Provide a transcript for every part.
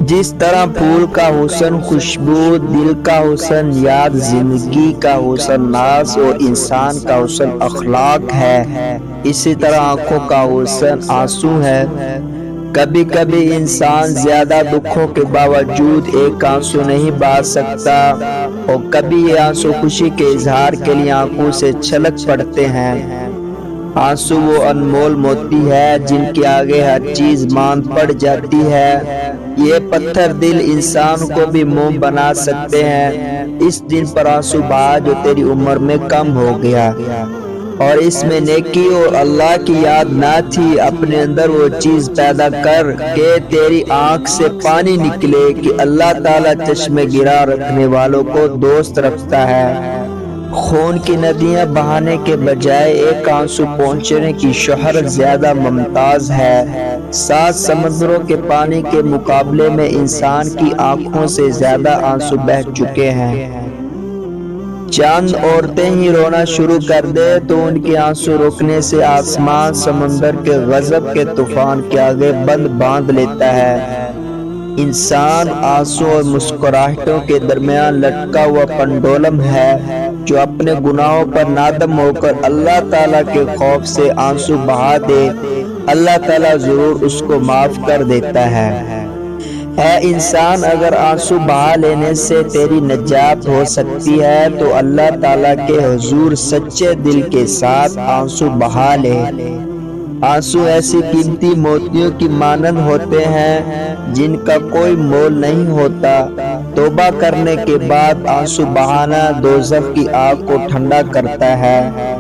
جس طرح پھول کا حسن خوشبو، دل کا حسن یاد، زندگی کا حسن ناز اور انسان کا حسن اخلاق ہے، اسی طرح آنکھوں کا حسن آنسو ہے۔ کبھی کبھی انسان زیادہ دکھوں کے باوجود ایک آنسو نہیں بہا سکتا، اور کبھی یہ آنسو خوشی کے اظہار کے لیے آنکھوں سے چھلک پڑتے ہیں۔ آنسو وہ انمول موتی ہے جن کے آگے ہر چیز ماند پڑ جاتی ہے۔ یہ پتھر دل انسان کو بھی موم بنا سکتے ہیں۔ اس دن پر آنسو بہا جو تیری عمر میں کم ہو گیا، اور اس میں نیکی اور اللہ کی یاد نہ تھی۔ اپنے اندر وہ چیز پیدا کر کہ تیری آنکھ سے پانی نکلے، کہ اللہ تعالیٰ چشمے گرا رکھنے والوں کو دوست رکھتا ہے۔ خون کی ندیاں بہانے کے بجائے ایک آنسو پہنچنے کی شہرت زیادہ ممتاز ہے۔ 7 سمندروں کے پانی کے مقابلے میں انسان کی آنکھوں سے زیادہ آنسو بہہ چکے ہیں۔ چند عورتیں ہی رونا شروع کر دے تو ان کے آنسو روکنے سے آسمان سمندر کے غضب کے طوفان کے آگے بند باندھ لیتا ہے۔ انسان آنسو اور مسکراہٹوں کے درمیان لٹکا ہوا پنڈولم ہے، جو اپنے گناہوں پر نادم ہو کر اللہ تعالیٰ کے خوف سے آنسو بہا دے، اللہ تعالیٰ ضرور اس کو معاف کر دیتا ہے۔ اے انسان، اگر آنسو بہا لینے سے تیری نجات ہو سکتی ہے تو اللہ تعالیٰ کے حضور سچے دل کے ساتھ آنسو بہا لے۔ آنسو ایسی قیمتی موتیوں کی مانند ہوتے ہیں جن کا کوئی مول نہیں ہوتا۔ توبہ کرنے کے بعد آنسو بہانا دوزخ کی آگ کو ٹھنڈا کرتا ہے۔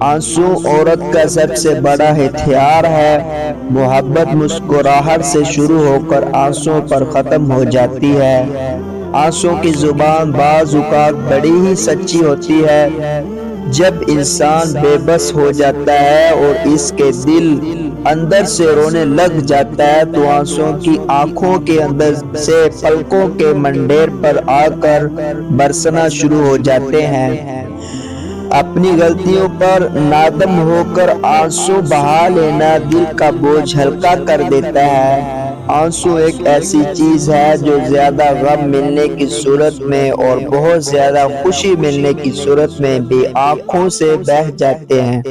آنسو عورت کا سب سے بڑا ہتھیار ہے۔ محبت مسکراہٹ سے شروع ہو کر آنسو پر ختم ہو جاتی ہے۔ آنسو کی زبان بعض اوقات بڑی ہی سچی ہوتی ہے۔ جب انسان بے بس ہو جاتا ہے اور اس کے دل اندر سے رونے لگ جاتا ہے تو آنسو کی آنکھوں کے اندر سے پلکوں کے منڈیر پر آ کر برسنا شروع ہو جاتے ہیں۔ اپنی غلطیوں پر نادم ہو کر آنسو بہا لینا دل کا بوجھ ہلکا کر دیتا ہے۔ آنسو ایک ایسی چیز ہے جو زیادہ غم ملنے کی صورت میں اور بہت زیادہ خوشی ملنے کی صورت میں بھی آنکھوں سے بہہ جاتے ہیں۔